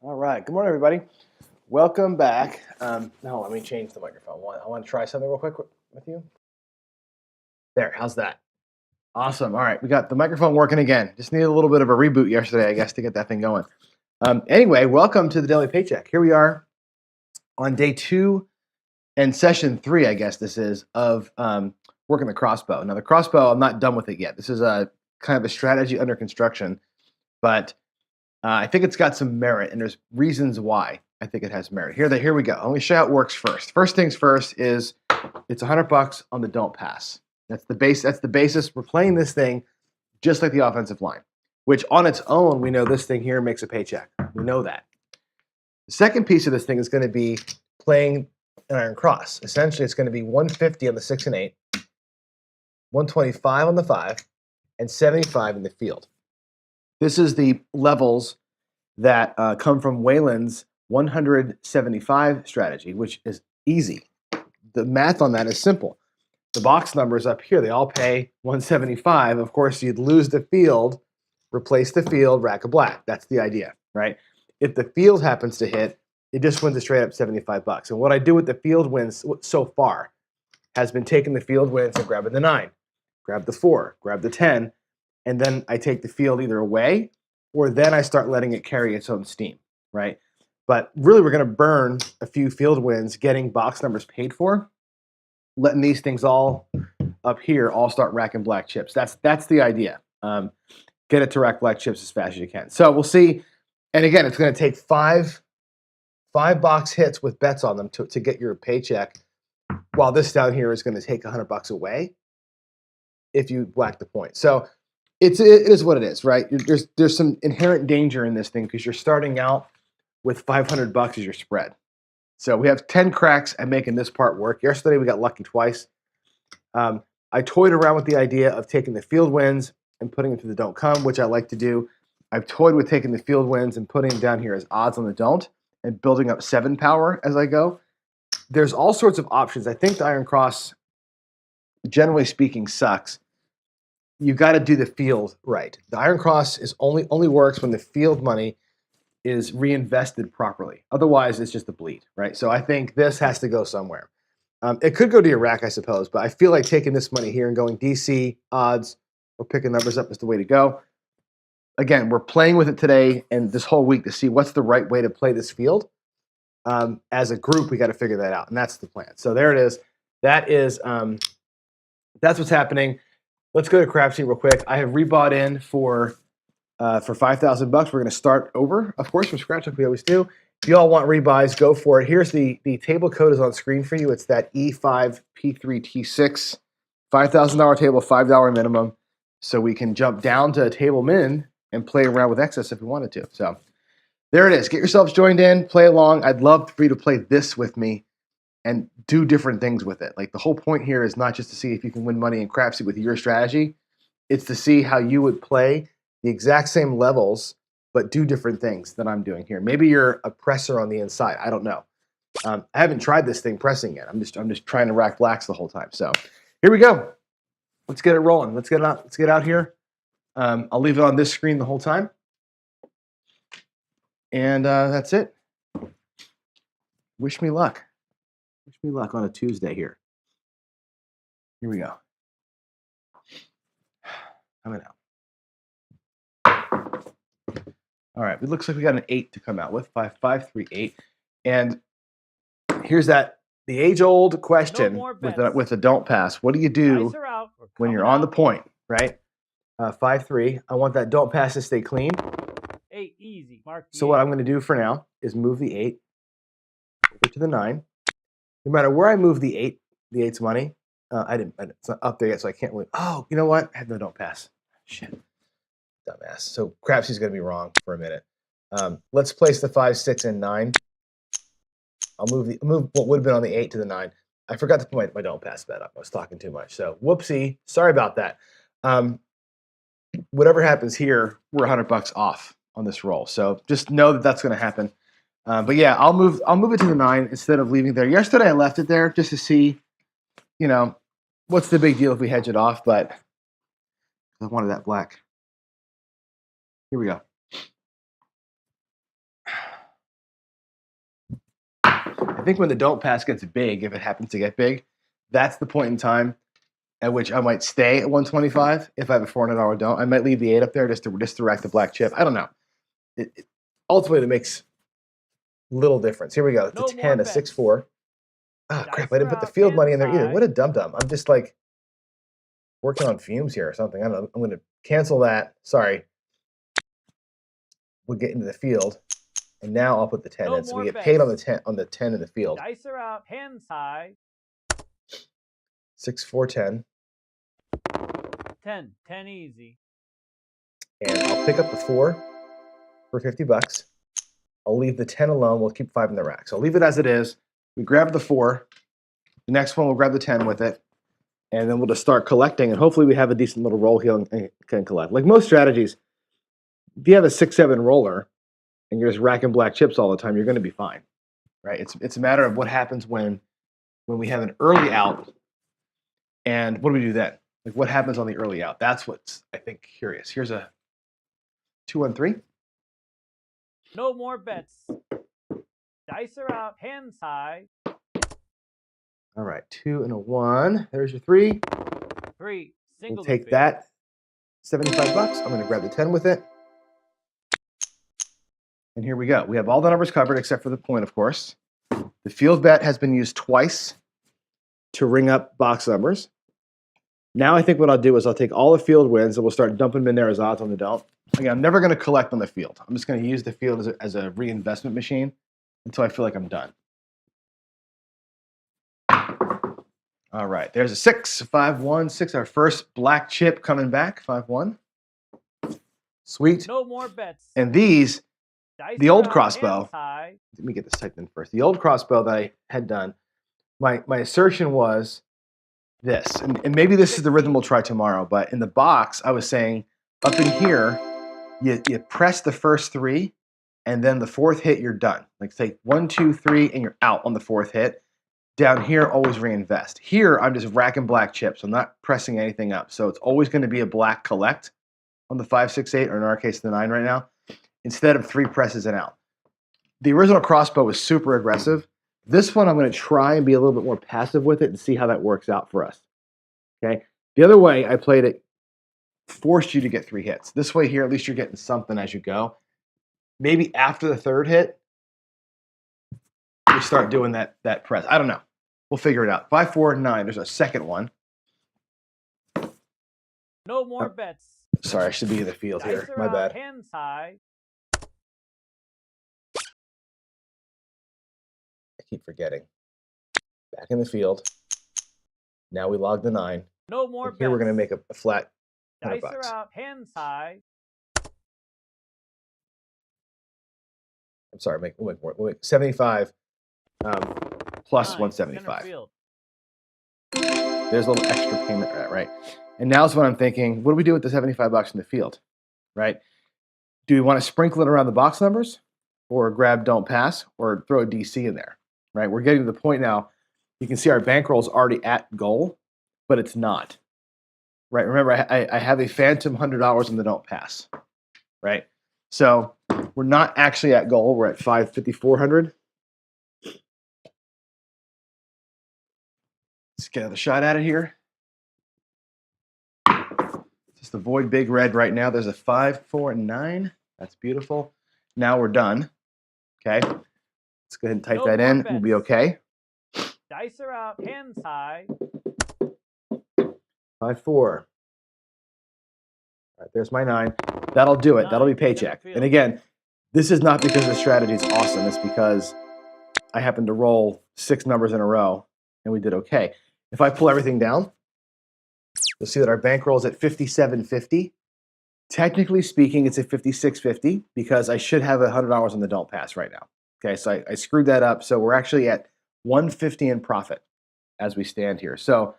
All right. Good morning, everybody. Welcome back. No, let me change the microphone. I want to try something real quick with you. There. How's that? Awesome. All right. We got the microphone working again. Just needed a little bit of a reboot yesterday, I guess, to get that thing going. Anyway, welcome to the Daily Paycheck. Here we are on day 2 and session 3, I guess this is, of working the crossbow. Now, the crossbow, I'm not done with it yet. This is a kind of a strategy under construction, but I think it's got some merit, and there's reasons why I think it has merit. Here we go. Let me show you how it works first. First things first is it's $100 on the don't pass. That's the base. That's the basis. We're playing this thing just like the offensive line, which on its own, we know this thing here makes a paycheck. We know that. The second piece of this thing is going to be playing an iron cross. Essentially, it's going to be 150 on the 6 and 8, 125 on the 5, and 75 in the field. This is the levels that come from Wayland's 175 strategy, which is easy. The math on that is simple. The box numbers up here, they all pay 175. Of course, you'd lose the field, replace the field, rack a black. That's the idea, right? If the field happens to hit, it just wins a straight up $75. And what I do with the field wins so far has been taking the field wins and grabbing the 9, grab the 4, grab the 10, and then I take the field either away or then I start letting it carry its own steam, right? But really, we're going to burn a few field wins getting box numbers paid for, letting these things all up here all start racking black chips. That's the idea. Get it to rack black chips as fast as you can. So we'll see. And again, it's going to take five box hits with bets on them to get your paycheck, while this down here is going to take $100 away if you whack the point. So it is what it is, right? There's some inherent danger in this thing because you're starting out with $500 as your spread. So we have 10 cracks at making this part work. Yesterday we got lucky twice. I toyed around with the idea of taking the field wins and putting them to the don't come, which I like to do. I've toyed with taking the field wins and putting them down here as odds on the don't and building up 7 power as I go. There's all sorts of options. I think the Iron Cross, generally speaking, sucks. You got to do the field right. The Iron Cross is only works when the field money is reinvested properly. Otherwise, it's just a bleed, right? So I think this has to go somewhere. It could go to your rack, I suppose, but I feel like taking this money here and going DC, odds, or picking numbers up is the way to go. Again, we're playing with it today and this whole week to see what's the right way to play this field. As a group, we got to figure that out, and that's the plan. So there it is. That's what's happening. Let's go to Crapsee real quick. I have rebought in for $5,000. We're going to start over, of course, from scratch like we always do. If you all want rebuys, go for it. Here's the table code is on screen for you. It's that E5P3T6, $5,000 table, $5 minimum. So we can jump down to a table min and play around with excess if we wanted to. So there it is. Get yourselves joined in, play along. I'd love for you to play this with me and do different things with it. Like the whole point here is not just to see if you can win money in Crapsee with your strategy. It's to see how you would play the exact same levels, but do different things than I'm doing here. Maybe you're a presser on the inside. I don't know. I haven't tried this thing pressing yet. I'm just trying to rack blacks the whole time. So here we go. Let's get it rolling. Let's get out here. I'll leave it on this screen the whole time. And that's it. Wish me luck. Wish me luck on a Tuesday here. Here we go. Coming out. All right. It looks like we got an 8 to come out with. 5, 5, 3, 8. And here's the age-old question with a don't pass. What do you do when you're on the point, right? 5, 3. I want that don't pass to stay clean. 8 easy. Mark. So what I'm going to do for now is move the 8 over to the 9. No matter where I move the 8, the 8's money. It's not up there yet, so I can't really. Oh, you know what? I have no don't pass. Shit. Dumbass. So Crapsee's going to be wrong for a minute. Let's place the 5, 6, and 9. I'll move what would have been on the 8 to the 9. I forgot to put my don't pass bet up. I was talking too much. So whoopsie. Sorry about that. Whatever happens here, we're $100 off on this roll. So just know that that's going to happen. But yeah, I'll move it to the 9 instead of leaving it there. Yesterday I left it there just to see, what's the big deal if we hedge it off, but I wanted that black. Here we go. I think when the don't pass gets big, if it happens to get big, that's the point in time at which I might stay at 125 if I have a $400 don't. I might leave the 8 up there just to rack the black chip. I don't know. Ultimately, it makes little difference. Here we go. It's No a 10, more a bets. 6-4. Ah, Dice crap. I didn't put the are out, field money in there hands either. high. What a dum-dum. I'm just like working on fumes here or something. I don't know. I'm going to cancel that. Sorry. We'll get into the field. And now I'll put the 10 No in. So we more get paid on bets. the 10 in the field. Dice are out, hands high. 6, 4, 10. 10. 10 easy. And I'll pick up the 4 for $50. I'll leave the 10 alone. We'll keep 5 in the rack. So I'll leave it as it is. We grab the 4. The next one, we'll grab the 10 with it. And then we'll just start collecting. And hopefully we have a decent little roll here and can collect. Like most strategies, if you have a 6-7 roller and you're just racking black chips all the time, you're going to be fine, right? It's a matter of what happens when we have an early out. And what do we do then? Like what happens on the early out? That's what's, I think, curious. Here's a 2-1-3. No more bets. Dice are out, hands high. All right, 2 and a 1. There's your 3. 3. Single. We'll take that. $75. I'm going to grab the 10 with it. And here we go. We have all the numbers covered except for the point, of course. The field bet has been used twice to ring up box numbers. Now I think what I'll do is I'll take all the field wins and we'll start dumping them in there as odds on the don't. Again, I'm never going to collect on the field. I'm just going to use the field as a reinvestment machine until I feel like I'm done. All right, there's a 6, 5, 1, 6. Our first black chip coming back, 5, 1. Sweet. No more bets. And these, Dice the are old out, crossbow. hands high. Let me get this typed in first. The old crossbow that I had done, my assertion was this, and maybe this is the rhythm we'll try tomorrow, but in the box, I was saying up in here, you press the first 3, and then the 4th hit, you're done. Like say 1, 2, 3, and you're out on the 4th hit. Down here, always reinvest. Here, I'm just racking black chips. I'm not pressing anything up. So it's always going to be a black collect on the 5, 6, 8, or in our case, the 9 right now, instead of 3 presses and out. The original crossbow was super aggressive. This one, I'm going to try and be a little bit more passive with it and see how that works out for us. Okay. The other way I played it forced you to get 3 hits. This way here, at least you're getting something as you go. Maybe after the 3rd hit, we start doing that press. I don't know. We'll figure it out. 5, 4, 9. There's a second one. No more bets. Sorry, I should be in the field Dice here. are My out, bad. hands high. I keep forgetting. Back in the field. Now we log the 9. No more And here we're going to make a flat Dice $100. are out, hands high. I'm sorry, we'll make more. We'll make 75 plus 9, 175. center field. There's a little extra payment, right? And now's what I'm thinking. What do we do with the $75 in the field, right? Do we want to sprinkle it around the box numbers, or grab don't pass, or throw a DC in there, right? We're getting to the point now. You can see our bankroll is already at goal, but it's not, right? Remember, I have a phantom $100 in the don't pass, right? So we're not actually at goal. We're at 550, 400. Let's get another shot at it here. Just avoid big red right now. There's a 5, 4, and 9. That's beautiful. Now we're done. Okay. Let's go ahead and type No that more in. We'll be okay. Dice are out, hands high. 5, 4. All right, there's my 9. That'll do it. That'll be 9, paycheck. center And field. again, this is not because the strategy is awesome. It's because I happened to roll 6 numbers in a row and we did okay. If I pull everything down, you'll see that our bankroll is at 57.50. Technically speaking, it's at 56.50 because I should have $100 on the don't pass right now. Okay, so I screwed that up. So we're actually at 150 in profit as we stand here. So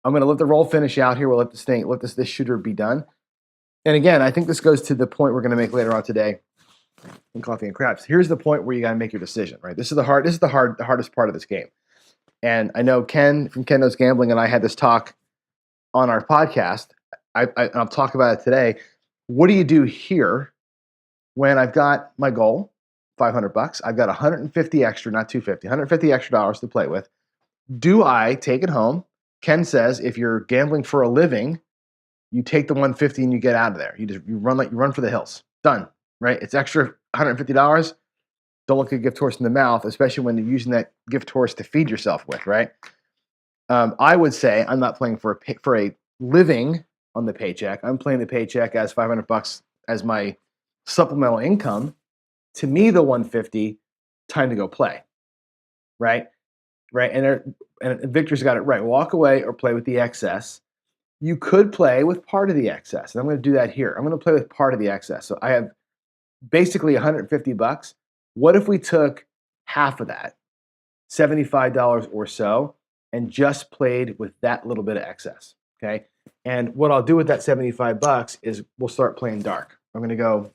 I'm going to let the roll finish out here. We'll let this shooter be done. And again, I think this goes to the point we're going to make later on today in Coffee and Craps. Here's the point where you got to make your decision, right? This is the hardest part of this game. And I know Ken from Ken Knows Gambling and I had this talk on our podcast. I'll talk about it today. What do you do here when I've got my goal $500. I've got 150 extra, not 250, 150 extra dollars to play with. Do I take it home? Ken says if you're gambling for a living, you take the 150 and you get out of there. You run for the hills. Done. Right? It's extra $150. Don't look a gift horse in the mouth, especially when you're using that gift horse to feed yourself with, right? I would say I'm not playing for a living on the paycheck. I'm playing the paycheck as $500 as my supplemental income. To me, the 150, time to go play, right? Right, and Victor's got it right. Walk away or play with the excess. You could play with part of the excess, and I'm going to do that here. I'm going to play with part of the excess. So I have basically $150. What if we took half of that, $75 or so, and just played with that little bit of excess? Okay, and what I'll do with that $75 is we'll start playing dark. I'm going to go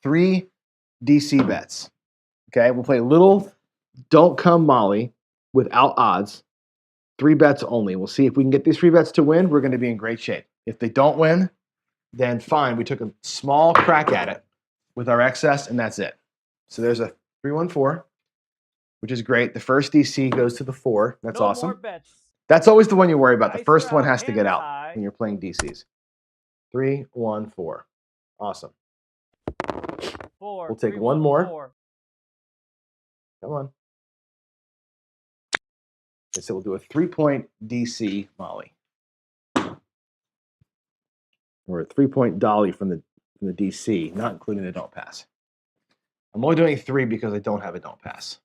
3 DC bets. Okay, we'll play little don't come Molly without odds. 3 bets only. We'll see if we can get these 3 bets to win. We're going to be in great shape. If they don't win, then fine. We took a small crack at it with our excess, and that's it. So there's a 3-1-4, which is great. The first DC goes to the 4. That's awesome. More bets. That's always the one you worry about. The Dice first are one out, has to get hands out high. when you're playing DCs. 3-1-4. Awesome. 4. We'll take 3, one 1, more. 4. Come on. Okay, so we'll do a 3-point DC Molly. Or a 3-point dolly from the DC, not including the don't pass. I'm only doing 3 because I don't have a don't pass.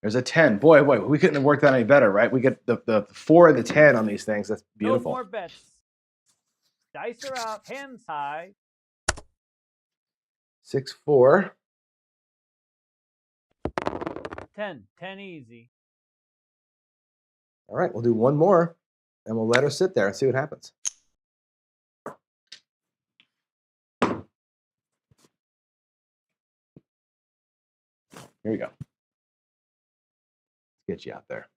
There's a 10. Boy, we couldn't have worked out any better, right? We get the 4 and the 10 on these things. That's beautiful. No more bets. Dice are out, hands high. 6-4. 10. 10 easy. All right, we'll do one more, and we'll let her sit there and see what happens. Here we go. Let's get you out there.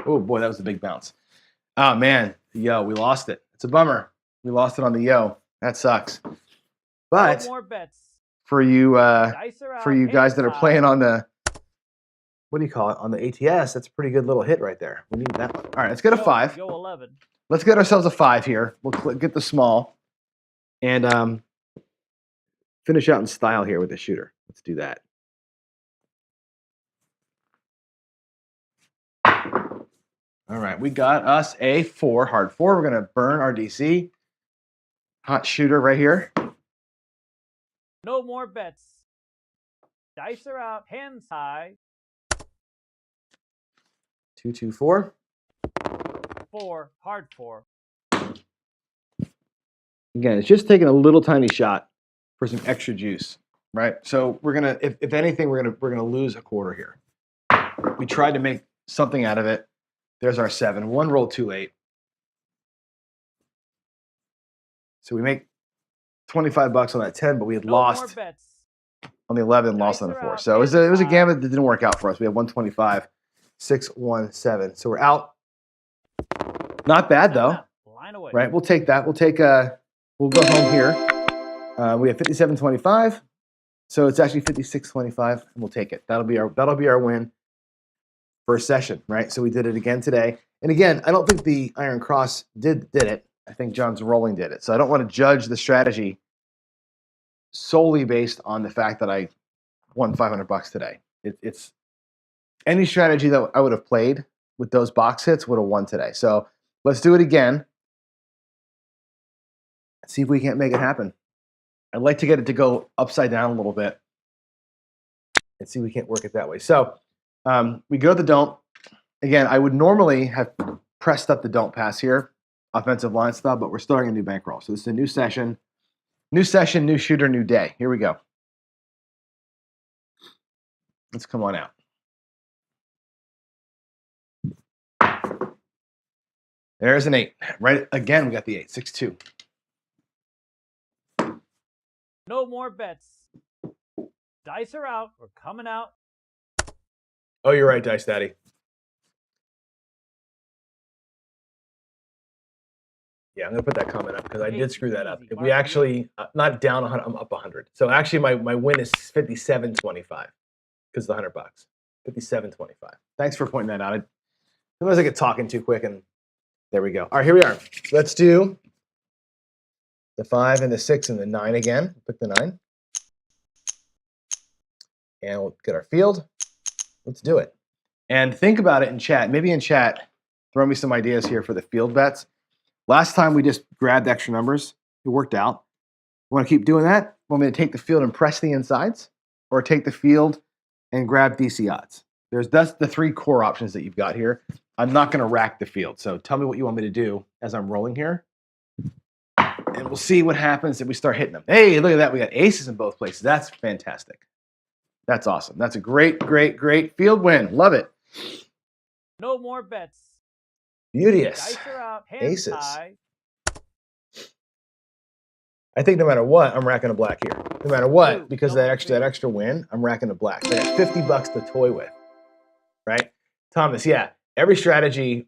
Oh, boy, that was a big bounce. Oh, man, the yo, we lost it. It's a bummer. We lost it on the yo. That sucks. But no more bets. For you Dice are out, for you guys that are high. playing on the, what do you call it, on the ATS, that's a pretty good little hit right there. We need that one. All right, let's get a 5. Go 11. Let's get ourselves a 5 here. We'll get the small and finish out in style here with the shooter. Let's do that. All right, we got us a 4, hard 4. We're going to burn our DC. Hot shooter right here. No more bets. Dice are out, hands high. 2-2-4. 4, hard 4. Again, it's just taking a little tiny shot for some extra juice, right? So we're gonna, if anything, we're gonna lose a quarter here. We tried to make something out of it. There's our 7. 1 roll, 2 8. So we make $25 on that 10, but we had lost more bets. on the 11, lost on the 4. So it was a gamut that didn't work out for us. We had 125, 6, 1, 7. So we're out. Not bad though, Line away. right? We'll take that. We'll go home here. We have 57.25, so it's actually 56.25, and we'll take it. That'll be our win. First session, right? So we did it again today. And again, I don't think the Iron Cross did it. I think John's Rolling did it. So I don't want to judge the strategy solely based on the fact that I won $500 today. It's any strategy that I would have played with those box hits would have won today. So let's do it again. See if we can't make it happen. I'd like to get it to go upside down a little bit and see if we can't work it that way. So we go to the don't. Again, I would normally have pressed up the don't pass here, offensive line style, but we're starting a new bankroll. So this is a new session, new shooter, new day. Here we go. Let's come on out. There's an 8. Right again, we got the 8, 6-2. No more bets. Dice are out. We're coming out. Oh, you're right, Dice Daddy. Yeah, I'm gonna put that comment up because I did Eight, screw that up. easy. If Mark we you. actually not down 100, I'm up 100. So actually, my win is 57.25 because the $100. 57.25. Thanks for pointing that out. Sometimes I get talking too quick, and there we go. All right, here we are. Let's do the 5 and the 6 and the 9 again. Pick the 9, and we'll get our field. Let's do it. And think about it in chat. Maybe in chat, throw me some ideas here for the field bets. Last time we just grabbed extra numbers. It worked out. You want to keep doing that? Want me to take the field and press the insides, or take the field and grab DC odds? That's the 3 core options that you've got here. I'm not going to rack the field. So tell me what you want me to do as I'm rolling here. And we'll see what happens if we start hitting them. Hey, look at that. We got aces in both places. That's fantastic. That's awesome. That's a great, great, great field win. Love it. No more bets. Beauteous. Dice are out. Hands Aces. high. I think no matter what, I'm racking a black here. No matter what, Blue, because no that more extra win, I'm racking a black. So I got $50 to toy with, right? Thomas, yeah. Every strategy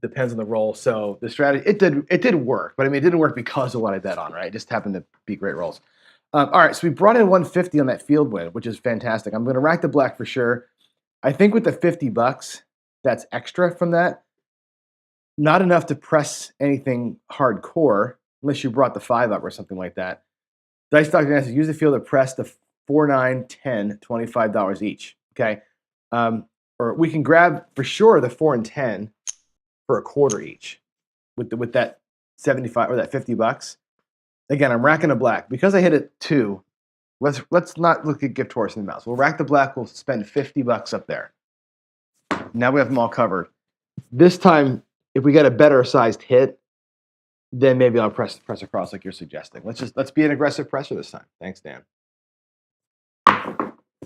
depends on the roll. So the strategy, it did work, but I mean, it didn't work because of what I bet on, right? It just happened to be great rolls. All right, so we brought in 150 on that field win, which is fantastic. I'm going to rack the black for sure. I think with the $50 that's extra from that, not enough to press anything hardcore unless you brought the 5 up or something like that. Dice Doctor answers, use the field to press the 4, 9, 10, $25 each. Okay. Or we can grab for sure the 4 and 10 for a quarter each with that 75 or that $50. Again, I'm racking a black. Because I hit it 2, let's not look at gift horse in the mouse. We'll rack the black, we'll spend $50 up there. Now we have them all covered. This time, if we get a better sized hit, then maybe I'll press across like you're suggesting. Let's be an aggressive presser this time. Thanks, Dan.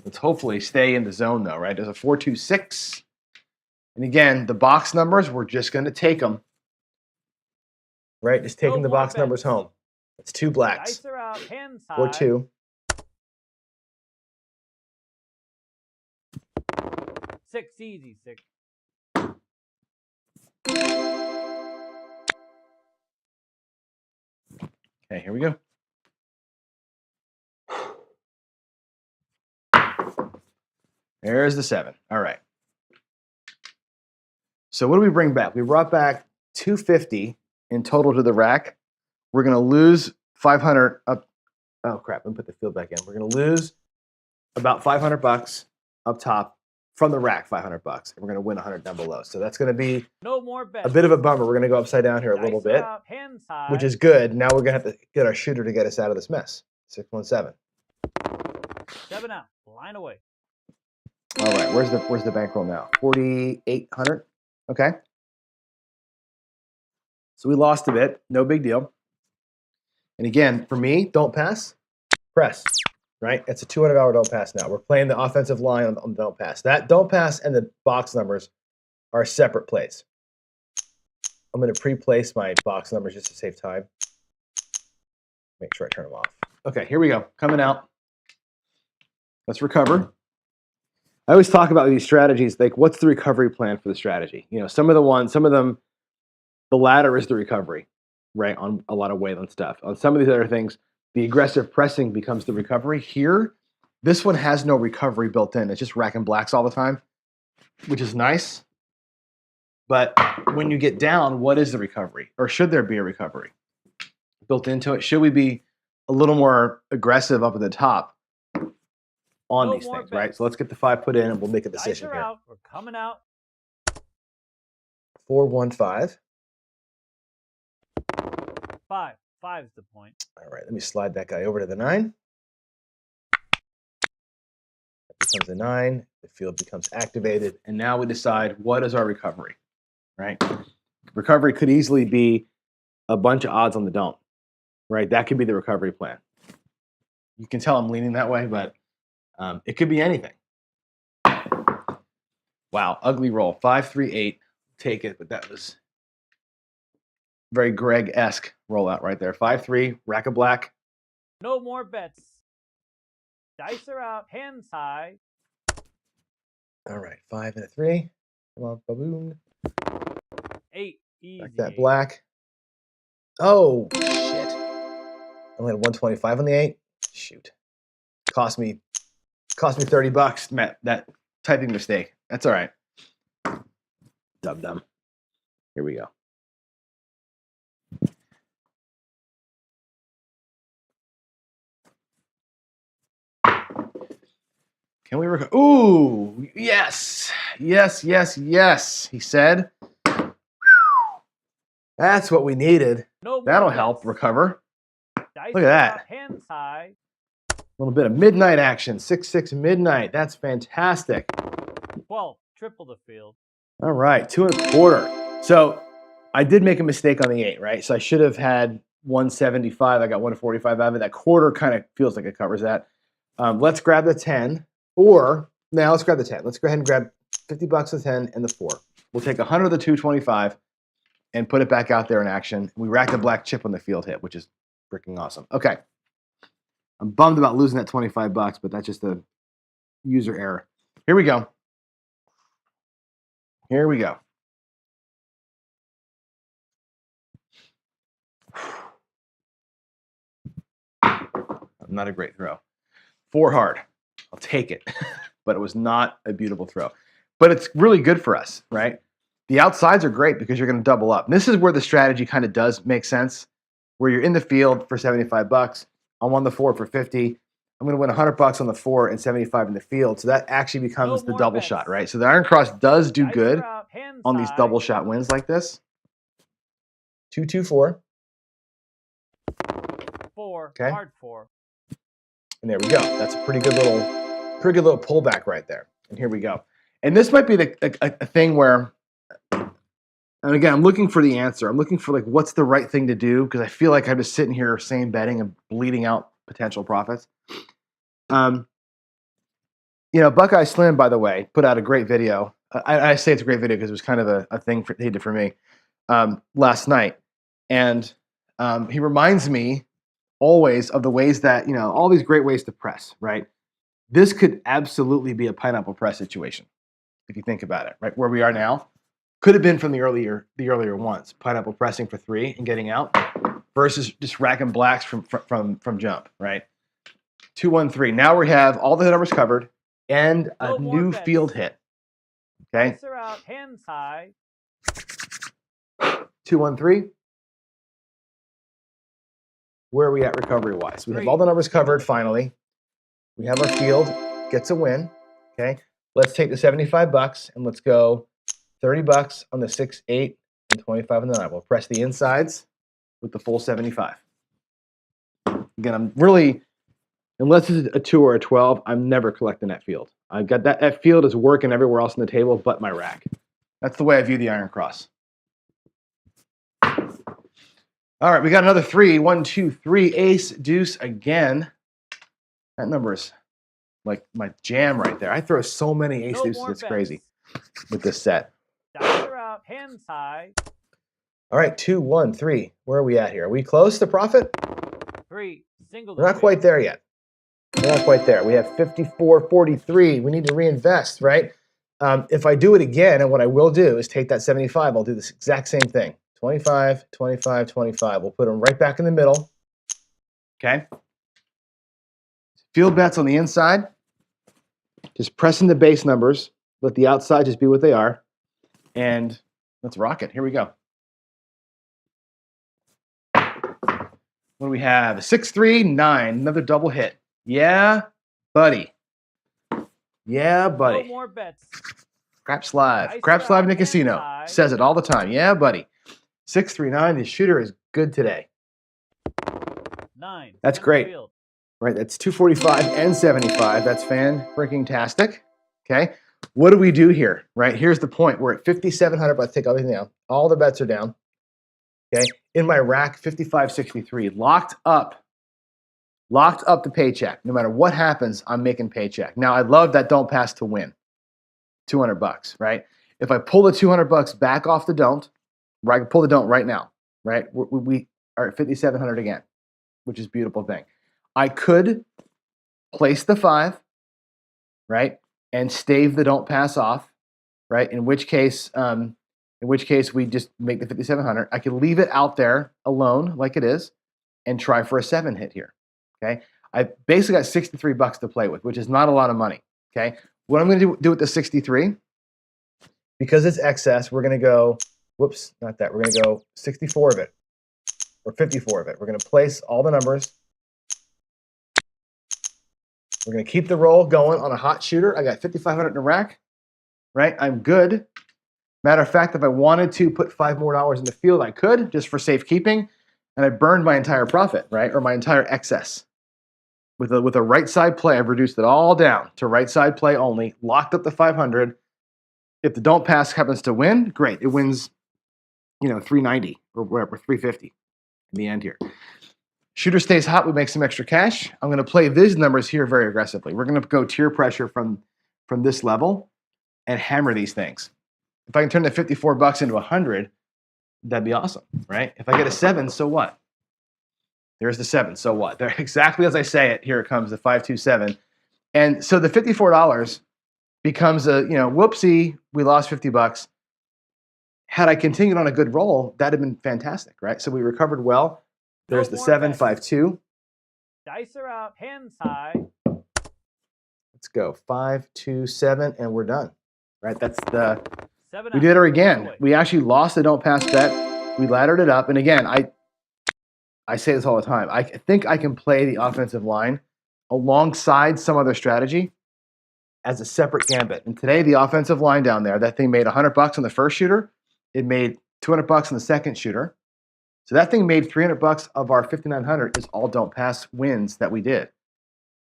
Let's hopefully stay in the zone though, right? There's a 4-2-6. And again, the box numbers, we're just going to take them. Right? Just taking the box numbers home. It's 2 blacks. Dice are out. Hands high. 4-2. 6, easy. 6. Okay, here we go. There's the 7. All right. So what do we bring back? We brought back 250 in total to the rack. We're going to lose 500 up. Oh, crap. Let me put the field back in. We're going to lose about $500 up top from the rack, $500. And we're going to win 100 down below. So that's going to be No more bets. a bit of a bummer. We're going to go upside down here a little bit, Out. Hands high. which is good. Now we're going to have to get our shooter to get us out of this mess. 6-1-7. 7 out. Line away. All right. Where's the bankroll now? 4,800. Okay. So we lost a bit. No big deal. And again, for me, don't pass, press. Right? It's a $200 don't pass now. We're playing the offensive line on the don't pass. That don't pass and the box numbers are separate plays. I'm going to pre-place my box numbers just to save time. Make sure I turn them off. Okay, here we go. Coming out. Let's recover. I always talk about these strategies, like what's the recovery plan for the strategy? You know, some of them, the ladder is the recovery, right? On a lot of Wayland stuff. On some of these other things, the aggressive pressing becomes the recovery. Here, this one has no recovery built in. It's just racking blacks all the time, which is nice. But when you get down, what is the recovery? Or should there be a recovery built into it? Should we be a little more aggressive up at the top on these things, right? So let's get the 5 put in and we'll make a decision here. Out. We're coming out. 4-1-5. 5. 5's the point. All right, let me slide that guy over to the 9. That becomes a 9. The field becomes activated. And now we decide what is our recovery, right? Recovery could easily be a bunch of odds on the don't, right? That could be the recovery plan. You can tell I'm leaning that way, but it could be anything. Wow, ugly roll. 5-3-8. Take it, but that was very Greg-esque rollout right there. 5-3, rack of black. No more bets. Dice are out. Hands high. All right, 5 and a 3. Come on, baboon. 8. Easy. Back that black. Oh, shit. I only had 125 on the 8. Shoot. Cost me $30, Matt, that typing mistake. That's all right. Dum-dum. Here we go. Can we record? Ooh, yes. Yes, yes, yes, he said. That's what we needed. No more That'll bets. help recover. Dice Look at are that. out, hands high. A little bit of midnight action. 6-6 midnight. That's fantastic. 12, triple the field. All right, 2.25. So I did make a mistake on the 8, right? So I should have had 175. I got 145 out of it. That quarter kind of feels like it covers that. Let's grab the 10. Or now let's grab the 10. Let's go ahead and grab $50 the 10 and the 4. We'll take 100 of the 225 and put it back out there in action. We racked a black chip on the field hit, which is freaking awesome. Okay. I'm bummed about losing that $25, but that's just a user error. Here we go. Here we go. Not a great throw. 4 hard. I'll take it. But it was not a beautiful throw. But it's really good for us, right? The outsides are great because you're going to double up. And this is where the strategy kind of does make sense, where you're in the field for $75. I'm on the 4 for 50. I'm going to win $100 on the 4 and 75 in the field. So that actually becomes the double shot, right? So the Iron Cross does do good on these double shot wins like this. 2-2-4. 4, okay. hard 4. And there we go. That's a pretty good little pullback right there. And here we go. And this might be a thing where, and again, I'm looking for the answer. I'm looking for like what's the right thing to do because I feel like I'm just sitting here same betting and bleeding out potential profits. Buckeye Slim, by the way, put out a great video. I say it's a great video because it was kind of a thing he did for me last night. And he reminds me always of the ways that, all these great ways to press, right? This could absolutely be a pineapple press situation if you think about it, right? Where we are now could have been from the earlier ones, pineapple pressing for 3 and getting out versus just racking blacks from jump, right? 2-1-3. Now we have all the numbers covered and a new field hit. Okay. Dice are out, hands high. 2-1-3. Where are we at recovery-wise? We have all the numbers covered finally. We have our field, gets a win. Okay. Let's take the $75 and let's go $30 on the 6, 8, and 25 on the 9. We'll press the insides with the full 75. Again, I'm really, unless it's a 2 or a 12, I'm never collecting that field. I've got that field is working everywhere else on the table but my rack. That's the way I view the Iron Cross. All right, we got another 3. 1, 2, 3, ace, deuce again. That number is like my jam right there. I throw so many ace deuces, it's crazy with this set. Dice are out, hands high. All right, 2, 1, 3. Where are we at here? Are we close to profit? 3, single. We're not quite there yet. We're not quite there. We have 54.43. We need to reinvest, right? If I do it again, and what I will do is take that 75, I'll do this exact same thing. 25, 25, 25. We'll put them right back in the middle. Okay. Field bets on the inside. Just pressing the base numbers. Let the outside just be what they are. And let's rock it. Here we go. What do we have? 6, 3, 9. Another double hit. Yeah, buddy. Yeah, buddy. No more bets. Craps Live. Craps Live in the casino. Says it all the time. Yeah, buddy. 6, 3, 9. The shooter is good today. 9. That's great. Field. Right, that's 245 and 75. That's fan-freaking-tastic. Okay, what do we do here? Right, here's the point. We're at 5,700. Let's take everything down. All the bets are down. Okay, in my rack, 55.63. Locked up the paycheck. No matter what happens, I'm making paycheck. Now, I love that don't pass to win. $200, right? If I pull the $200 back off the don't, right, I can pull the don't right now, right? We are at 5,700 again, which is a beautiful thing. I could place the 5, right, and stave the don't pass off, right, in which case in which case we just make the 5,700. I could leave it out there alone like it is and try for a 7 hit here, okay? I basically got 63 bucks to play with, which is not a lot of money, okay? What I'm gonna do with the 63, because it's excess, we're gonna go, whoops, not that, we're gonna go 64 of it, or 54 of it. We're gonna place all the numbers. We're gonna keep the roll going on a hot shooter. I got 5,500 in the rack, right? I'm good. Matter of fact, if I wanted to put $5 more in the field, I could, just for safekeeping, and I burned my entire profit, right, or my entire excess. With a right side play, I've reduced it all down to right side play only, locked up the 500. If the don't pass happens to win, great. It wins, 390 or whatever, 350 in the end here. Shooter stays hot, we make some extra cash. I'm going to play these numbers here very aggressively. We're going to go tier pressure from this level and hammer these things. If I can turn the 54 bucks into 100, that'd be awesome, right? If I get a 7, so what? There's the 7, so what? They're exactly as I say it. Here it comes, the 527. And so the $54 becomes a, whoopsie, we lost 50 bucks. Had I continued on a good roll, that'd have been fantastic, right? So we recovered well. There's the 752. Dice are out, hands high. Let's go 527, and we're done, right? That's the. 7 We did her again. We actually lost the don't pass bet. We laddered it up, and again, I say this all the time. I think I can play the offensive line alongside some other strategy as a separate gambit. And today, the offensive line down there, that thing made 100 bucks on the first shooter. It made 200 bucks on the second shooter. So that thing made 300 bucks of our 5,900 is all don't pass wins that we did,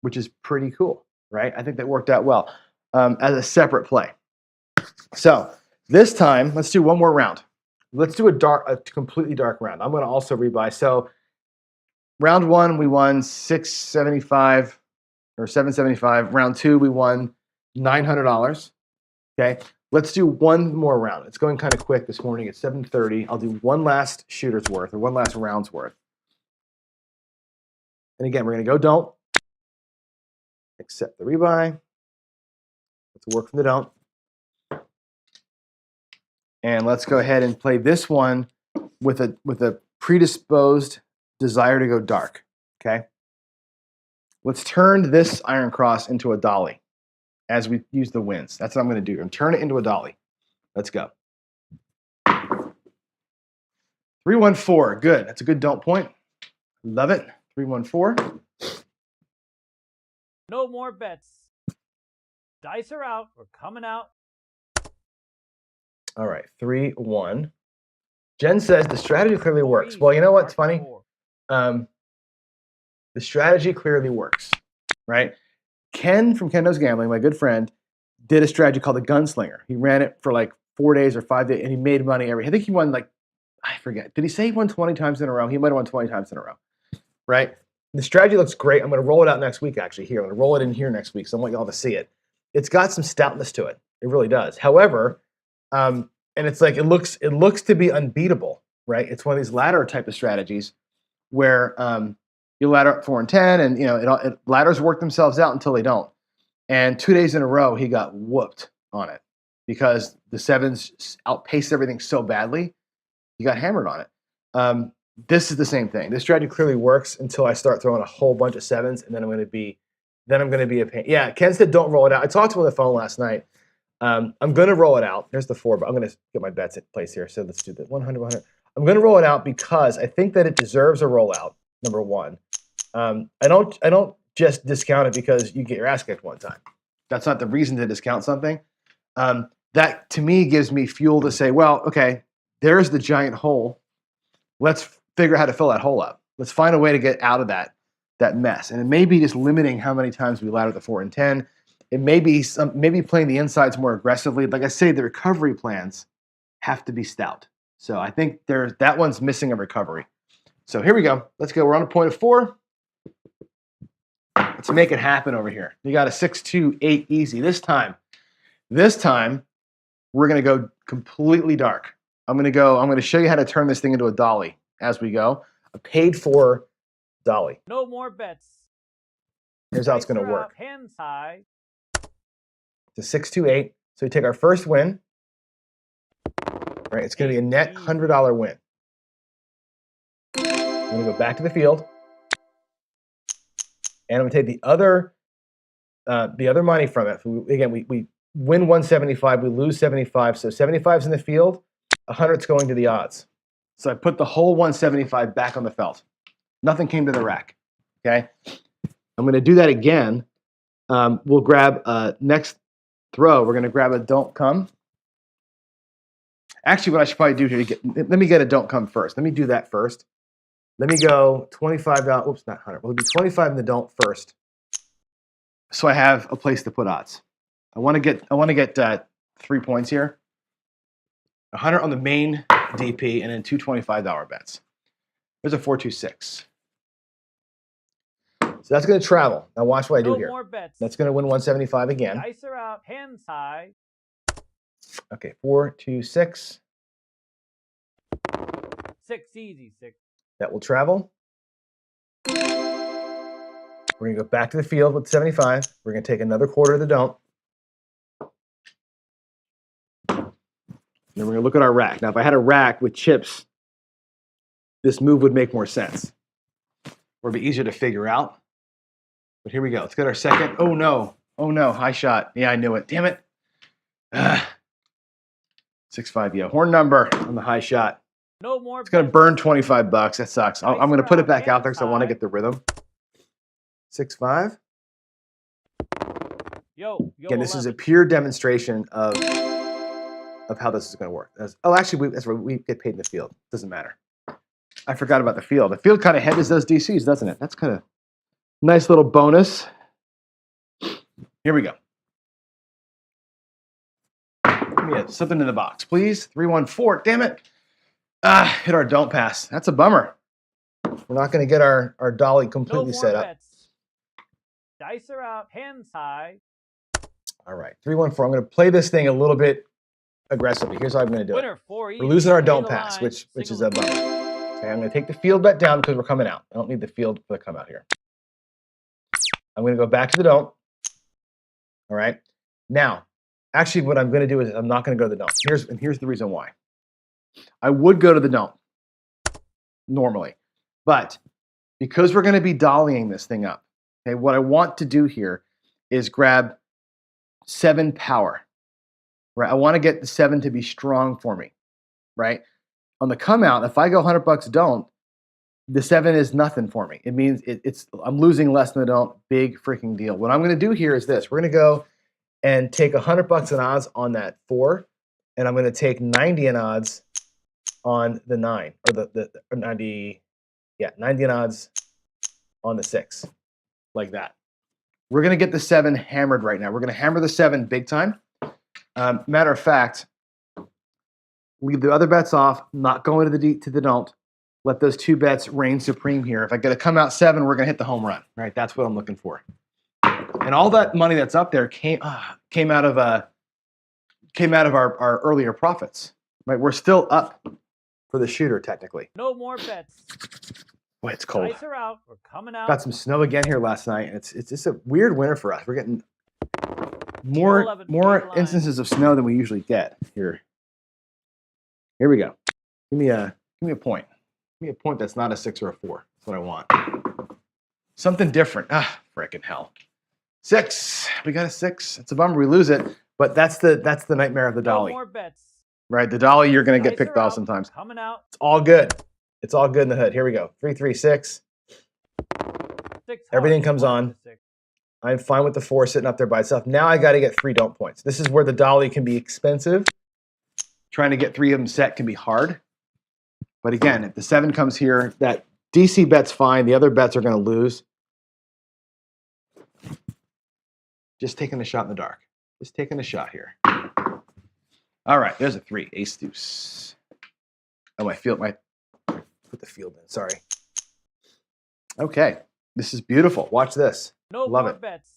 which is pretty cool, right? I think that worked out well as a separate play. So this time, let's do one more round. Let's do a completely dark round. I'm going to also rebuy. So round 1, we won 675 or 775. Round 2, we won $900. Okay. Let's do one more round. It's going kind of quick this morning. It's 7:30. I'll do one last shooter's worth or one last round's worth. And again, we're going to go don't. Accept the rebuy. Let's work from the don't. And let's go ahead and play this one with a predisposed desire to go dark. Okay. Let's turn this iron cross into a dolly as we use the wins. That's what I'm going to do. And turn it into a dolly. Let's go. 314. Good. That's a good don't point. Love it. 314. No more bets. Dice are out. We're coming out. All right. 3-1. Jen says the strategy clearly works. Well, you know what's funny? The strategy clearly works, right? Ken from Ken Knows Gambling, my good friend, did a strategy called the Gunslinger. He ran it for like 4 days or 5 days, and he made money I think he won I forget. Did he say he won 20 times in a row? He might have won 20 times in a row, right? The strategy looks great. I'm going to roll it out next week, actually, here. I'm going to roll it in here next week, so I want you all to see it. It's got some stoutness to it. It really does. However, and it's like it looks to be unbeatable, right? It's one of these ladder type of strategies where you ladder up 4 and 10, and ladders work themselves out until they don't. And 2 days in a row, he got whooped on it because the 7s outpaced everything so badly. He got hammered on it. This is the same thing. This strategy clearly works until I start throwing a whole bunch of 7s, and then I'm going to be a pain. Yeah, Ken said don't roll it out. I talked to him on the phone last night. I'm going to roll it out. There's the 4, but I'm going to get my bets in place here. So let's do the 100, 100. I'm going to roll it out because I think that it deserves a rollout. Number one, I don't just discount it because you get your ass kicked one time. That's not the reason to discount something. That to me gives me fuel to say, well, okay, there's the giant hole. Let's figure out how to fill that hole up. Let's find a way to get out of that mess. And it may be just limiting how many times we ladder the 4 and 10. It may be maybe playing the insides more aggressively. Like I say, the recovery plans have to be stout. So I think that one's missing a recovery. So here we go. Let's go. We're on a point of 4. Let's make it happen over here. You got a 6, 2, 8 easy. This time, we're going to go completely dark. I'm going to show you how to turn this thing into a dolly as we go. A paid for dolly. No more bets. Here's how it's going to work. Hands high. It's a 6, 2, 8. So we take our first win. Right? It's going to be a net $100 win. I'm going to go back to the field. And I'm going to take the other money from it. Again, we win 175, we lose 75. So 75's in the field, 100's going to the odds. So I put the whole 175 back on the felt. Nothing came to the rack. Okay? I'm going to do that again. We'll grab next throw. We're going to grab a don't come. Actually, what I should probably do here, let me get a don't come first. Let me do that first. Let me go $25. Oops, not 100. We'll do 25 in the don't first. So I have a place to put odds. I want to get 3 points here. 100 on the main DP and then two $25 bets. There's a 426. So that's going to travel. Now watch what I do here. More bets. That's going to win 175 again. Dice are out, hands high. Okay, 426. 6 easy, 6. That will travel. We're going to go back to the field with 75. We're going to take another quarter of the don't. And then we're going to look at our rack. Now, if I had a rack with chips, this move would make more sense. Or be easier to figure out. But here we go. Let's get our second. Oh, no. Oh, no. High shot. Yeah, I knew it. Damn it. 6-5, yeah. Horn number on the high shot. No more. It's going to burn $25. That sucks. I'm going to put it back out there because I want to get the rhythm. 6-5. Again, this is a pure demonstration of how this is going to work. Actually, that's right. We get paid in the field. Doesn't matter. I forgot about the field. The field kind of hedges those DCs, doesn't it? That's kind of nice little bonus. Here we go. Give me something in the box, please. 314. Damn it. Hit our don't pass. That's a bummer. We're not going to get our dolly completely set up. Bets. Dice are out, hands high. All right, 314. I'm going to play this thing a little bit aggressively. Here's how I'm going to do it. We're losing our don't pass, which is a bummer. Okay, I'm going to take the field bet down because we're coming out. I don't need the field to come out here. I'm going to go back to the don't. All right. Now, actually, what I'm going to do is I'm not going to go to the don't. Here's the reason why. I would go to the don't normally, but because we're going to be dollying this thing up, okay, what I want to do here is grab 7 power, right? I want to get the 7 to be strong for me, right? On the come out, if I go $100 don't, the 7 is nothing for me. It means I'm losing less than the don't. Big freaking deal. What I'm going to do here is this. We're going to go and take $100 in odds on that 4, and I'm going to take 90 in odds on the 9, or the 90, yeah, 90 in odds on the 6, like that. We're going to get the 7 hammered right now. We're going to hammer the 7 big time. Matter of fact, leave the other bets off, not going to the don't. Let those 2 bets reign supreme here. If I get a come out 7, we're going to hit the home run, right? That's what I'm looking for. And all that money that's up there came out of our earlier profits, right? We're still up for the shooter technically. No more bets. Boy, it's cold. Dice are out. We're coming out. Got some snow again here last night. It's just a weird winter for us. We're getting more instances of snow than we usually get here. Here we go. Give me a point. Give me a point that's not a 6 or a 4. That's what I want. Something different. Frickin' hell. 6. We got a 6. It's a bummer we lose it, but that's the nightmare of the dolly. No more bets. Right, the dolly you're gonna get picked off sometimes. Coming out. It's all good. It's all good in the hood. Here we go. 336. Everything comes on. I'm fine with the 4 sitting up there by itself. Now I got to get 3 don't points. This is where the dolly can be expensive. Trying to get 3 of them set can be hard. But again, if the 7 comes here, that DC bet's fine. The other bets are going to lose. Just taking a shot in the dark. Just taking a shot here. All right, there's a 3. Ace deuce. Oh, put the field in. Sorry. Okay, this is beautiful. Watch this. No Love more it. Bets.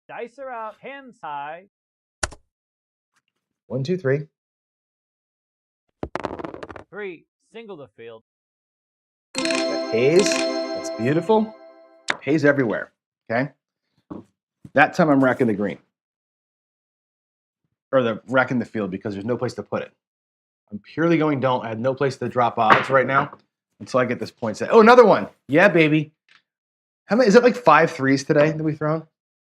Dice are out. Hands high. 1, 2, 3. 3. Single the field. That haze. That's beautiful. Haze everywhere. Okay. That time I'm racking the green. Or racking the field because there's no place to put it. I'm purely going don't. I have no place to drop odds right now until I get this point set. Oh, another one. Yeah, baby. How many? Is it like 5 threes today that we've thrown?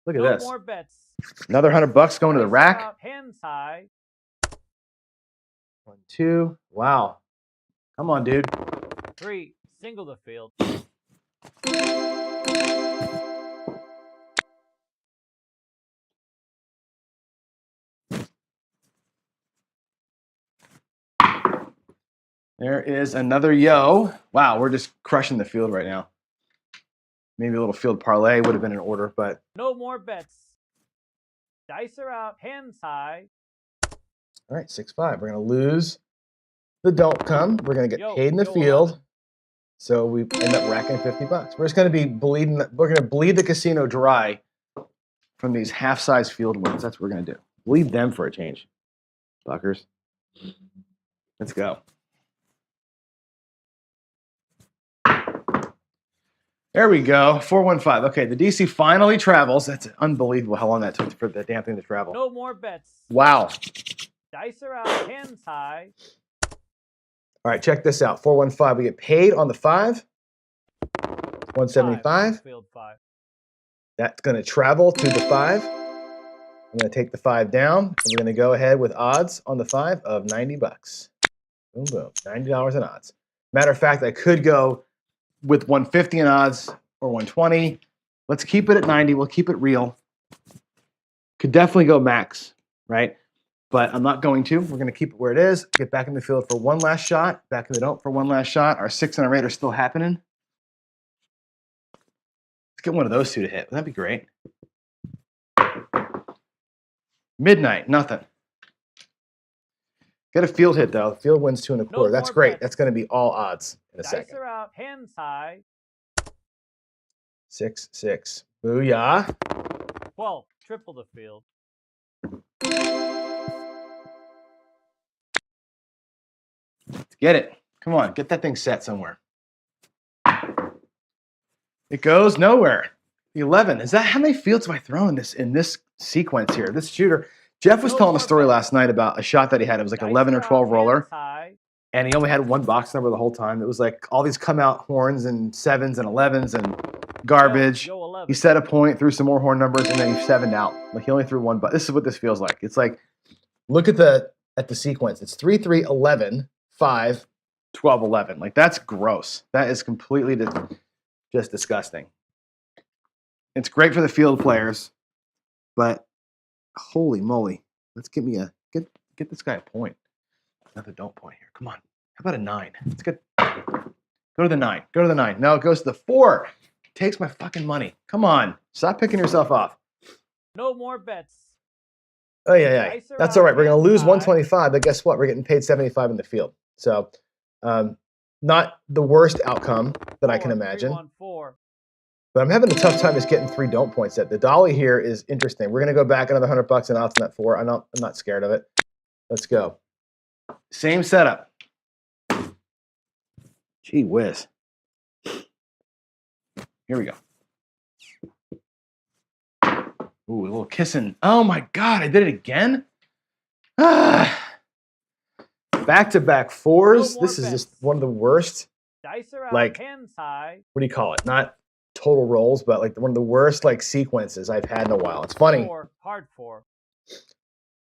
Look at No this. more bets. Another $100 going to the Dice are rack. out, hands high. 1, 2. Wow. Come on, dude. 3, single the field. There is another yo. Wow, we're just crushing the field right now. Maybe a little field parlay would have been in order, but No more bets. Dice are out, hands high. all right, 6-5. We're going to lose the don't come. We're going to get paid in the field. 11. So we end up racking $50. We're just going to be bleeding. We're going to bleed the casino dry from these half-size field wins. That's what we're going to do. Bleed them for a change, fuckers. Let's go. There we go. 415. Okay, the DC finally travels. That's unbelievable how long that took for the damn thing to travel. No more bets. Wow. Dice are out, hands high. All right, check this out. 415. We get paid on the 5. 175. Field 5. That's going to travel to the 5. I'm going to take the 5 down. And we're going to go ahead with odds on the 5 of $90. Boom, boom. $90 in odds. Matter of fact, I could go with 150 in odds or 120. Let's keep it at 90. We'll keep it real. Could definitely go max, right? But I'm not going to. We're going to keep it where it is. Get back in the field for one last shot. Back in the don't for one last shot. Our 6 and our 8 are still happening. Let's get one of those two to hit. That'd be great. Midnight, nothing. Get a field hit, though. Field wins 2 1/4. That's great. That's going to be all odds in a second. Dice are out, hands high. 6, 6. Booyah. 12, triple the field. Let's get it. Come on, get that thing set somewhere. It goes nowhere. 11. Is that how many fields have I thrown in this sequence here? This shooter. Jeff was telling a story last night about a shot that he had. It was like 11 or 12 roller. And he only had one box number the whole time. It was like all these come out horns and 7s and 11s and garbage. He set a point, threw some more horn numbers, and then he 7'd out. Like he only threw one, but this is what this feels like. It's like, look at the sequence. It's 3, 3, 11, 5, 12, 11. Like that's gross. That is completely just disgusting. It's great for the field players, but holy moly. Let's get this guy a point. Another don't point here. Come on. How about a 9? Let's go to the 9. Go to the 9. No, it goes to the 4. Takes my fucking money. Come on. Stop picking yourself off. No more bets. Oh, yeah. That's all right. We're going to lose 125, but guess what? We're getting paid 75 in the field. So, not the worst outcome that I can imagine. 3-1-4. But I'm having a tough time just getting 3 don't points set. The dolly here is interesting. We're going to go back another $100 and odds on that 4. I'm not scared of it. Let's go. Same setup. Gee whiz. Here we go. Ooh, a little kissing. Oh my God, I did it again? Back-to-back 4s. This is just one of the worst. Dice are out, like, hands high. what do you call it? Not total rolls, but like one of the worst like sequences I've had in a while. It's funny. 4, hard 4.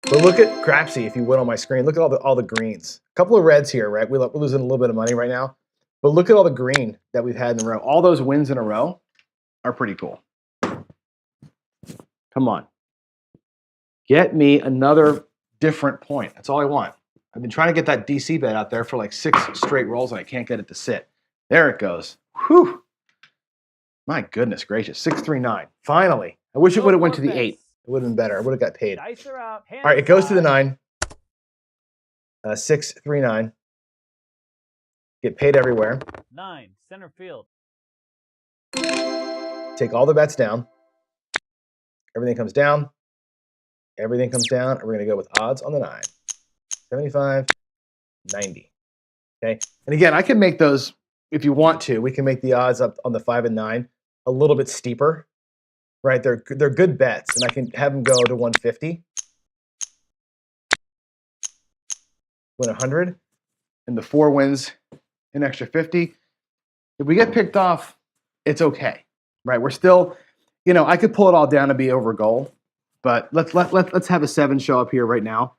But look at Crapsee, if you would, on my screen. Look at all the greens. A couple of reds here, right? We're losing a little bit of money right now. But look at all the green that we've had in a row. All those wins in a row are pretty cool. Come on. Get me another different point. That's all I want. I've been trying to get that DC bet out there for like 6 straight rolls, and I can't get it to sit. There it goes. Whew. My goodness gracious. 639. Finally. I wish it would have went to the 8. It would have been better. I would have got paid. Dice are out, hands all right, it goes to the high. 9. 639. Get paid everywhere. 9, center field. Take all the bets down. Everything comes down. Everything comes down. And we're going to go with odds on the 9. 75, 90. Okay. And again, I can make those, if you want to, we can make the odds up on the 5 and 9 a little bit steeper. Right? They're good bets. And I can have them go to 150. win 100, and the 4 wins an extra 50. If we get picked off, it's okay, right? We're still, I could pull it all down and be over goal, but let's have a 7 show up here right now.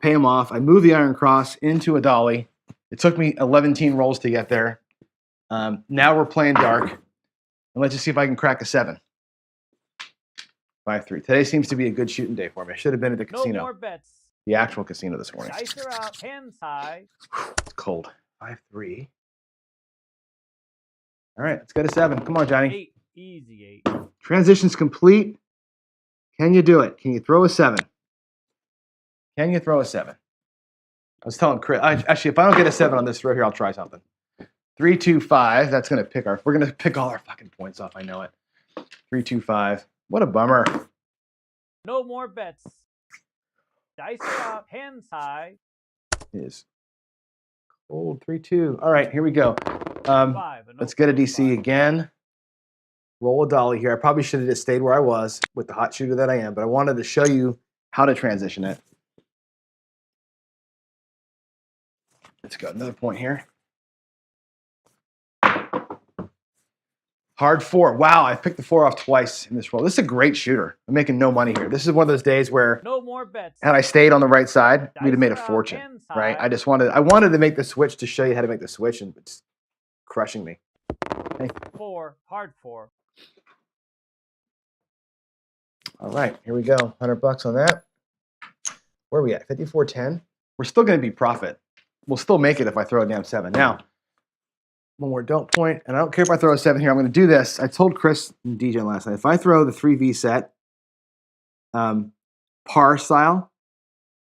Pay him off. I move the iron cross into a dolly. It took me 11 rolls to get there. Now we're playing dark, and let's just see if I can crack a 7. 5-3. Today seems to be a good shooting day for me. I should have been at the casino. No more bets. The actual casino this morning. Dice are out, hands high. It's cold. 5-3. All right, let's get a 7. Come on, Johnny. 8. Easy 8. Transition's complete. Can you do it? Can you throw a 7? Can you throw a 7? I was telling Chris, actually, if I don't get a 7 on this throw here, I'll try something. 3, 2, 5. That's going to pick we're going to pick all our fucking points off. I know it. 3, 2, 5. What a bummer. No more bets. Dice are out, hands high. It is cold. 3, 2. All right, here we go. 5. Let's get a DC again. Roll a dolly here. I probably should have just stayed where I was with the hot shooter that I am, but I wanted to show you how to transition it. Let's go. Another point here. Hard 4. Wow, I picked the 4 off twice in this roll. This is a great shooter. I'm making no money here. This is one of those days where no more bets. Had I stayed on the right side, we'd have made a fortune, right? I wanted to make the switch to show you how to make the switch, and it's crushing me. Okay. 4. Hard 4. All right, here we go. $100 on that. Where are we at? 54.10. We're still going to be profit. We'll still make it if I throw a damn 7. Now, one more don't point, and I don't care if I throw a 7 here. I'm going to do this. I told Chris and DJ last night, if I throw the 3V set, par style,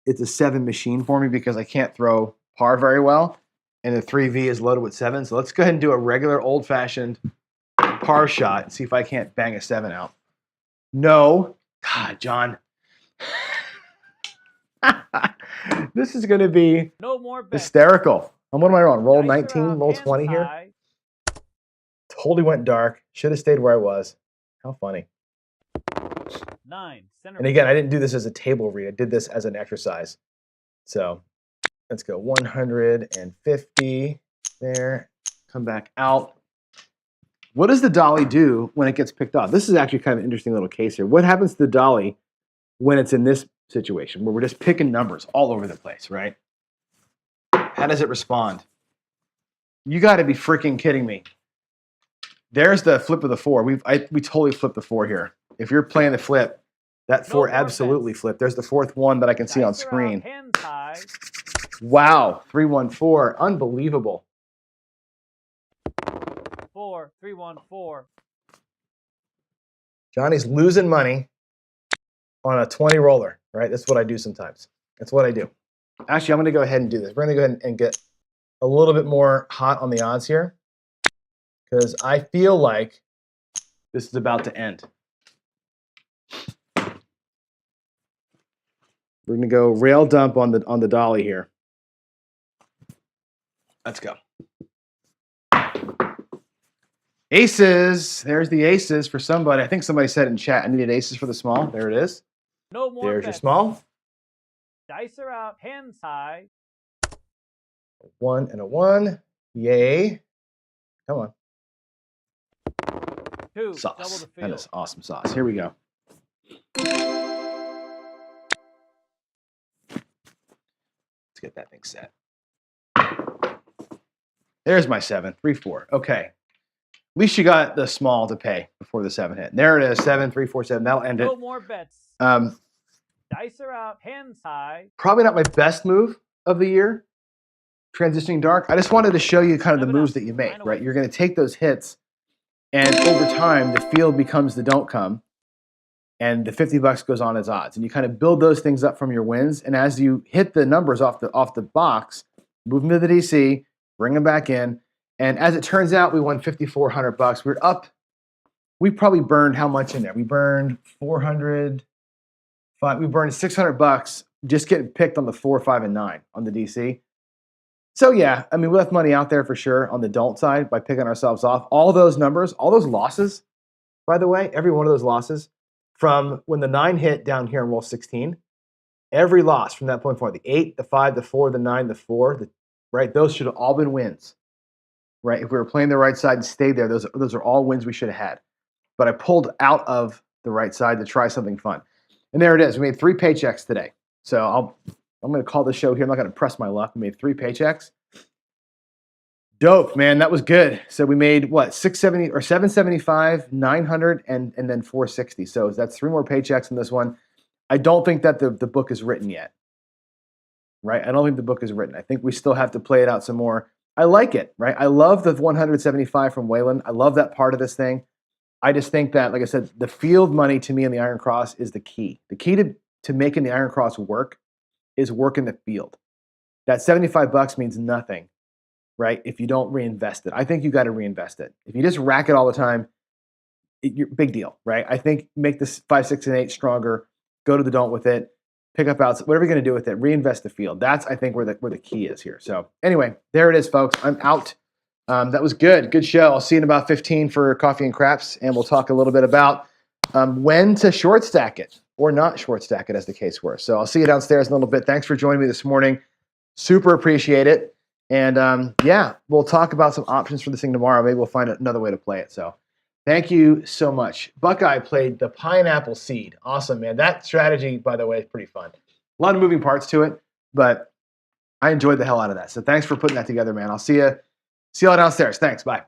it's a 7 machine for me because I can't throw par very well, and the 3V is loaded with 7. So let's go ahead and do a regular old-fashioned par shot and see if I can't bang a 7 out. No. God, John. This is going to be no more bets. Hysterical. And what am I on? Roll Dice 19, out, roll hands 20 here. high. Totally went dark. Should have stayed where I was. How funny. 9. Center And again, I didn't do this as a table read. I did this as an exercise. So let's go 150 there. Come back out. What does the dolly do when it gets picked off? This is actually kind of an interesting little case here. What happens to the dolly when it's in this situation where we're just picking numbers all over the place, right? How does it respond? You got to be freaking kidding me. There's the flip of the 4. We totally flipped the 4 here. If you're playing the flip, that 4 absolutely flipped. There's the 4th one that I can see on screen. Wow, 314, unbelievable. 4, 3, 1, 4. Johnny's losing money on a 20 roller, right? That's what I do sometimes. That's what I do. Actually, I'm going to go ahead and do this. We're going to go ahead and get a little bit more hot on the odds here because I feel like this is about to end. We're going to go rail dump on the dolly here. Let's go. Aces. There's the aces for somebody. I think somebody said in chat, I needed aces for the small. There it is. No more There's bets. your small. Dice are out, hands high. 1 and a 1. Yay. Come on. 2. Sauce. Double the That field. is awesome sauce. Here we go. Let's get that thing set. There's my 7. 3, 4. Okay. At least you got the small to pay before the 7 hit. There it is. 7, 3, 4, 7. That'll end it. No more bets. Dice are out, hands high. Probably not my best move of the year, transitioning dark. I just wanted to show you kind of the moves that you make, right? You're going to take those hits, and over time, the field becomes the don't come, and the $50 goes on as odds. And you kind of build those things up from your wins, and as you hit the numbers off the box, move them to the DC, bring them back in, and as it turns out, we won $5,400. We're up. We probably burned how much in there? We burned 400. We burned $600 just getting picked on the 4, 5, and 9 on the DC. So yeah, I mean, we left money out there for sure on the don't side by picking ourselves off. All those numbers, all those losses, by the way, every one of those losses from when the 9 hit down here in roll 16 Every loss from that point forward, the 8, the 5, the 4, the 9, the 4, right? Those should have all been wins, right? If we were playing the right side and stayed there, those are all wins we should have had. But I pulled out of the right side to try something fun. And there it is. We made 3 paychecks today. So I'm going to call the show here. I'm not going to press my luck. We made 3 paychecks. Dope, man. That was good. So we made what, 670 or 775, 900, and then 460. So that's 3 more paychecks in this one. I don't think that the book is written yet, right? I don't think the book is written. I think we still have to play it out some more. I like it, right? I love the 175 from Wayland. I love that part of this thing. I just think that, like I said, the field money to me in the Iron Cross is the key. The key to making the Iron Cross work is working the field. That $75 means nothing, right? If you don't reinvest it. I think you got to reinvest it. If you just rack it all the time, you're big deal, right? I think make this 5, 6, and 8 stronger. Go to the don't with it. Pick up outs. Whatever you're going to do with it, reinvest the field. That's, I think, where the key is here. So anyway, there it is, folks. I'm out. That was good. Good show. I'll see you in about 15 for Coffee and Craps, and we'll talk a little bit about when to short stack it or not short stack it, as the case were. So I'll see you downstairs in a little bit. Thanks for joining me this morning. Super appreciate it. And yeah, we'll talk about some options for this thing tomorrow. Maybe we'll find another way to play it. So thank you so much. Buckeye played the pineapple seed. Awesome, man. That strategy, by the way, is pretty fun. A lot of moving parts to it, but I enjoyed the hell out of that. So thanks for putting that together, man. I'll see you all downstairs. Thanks. Bye.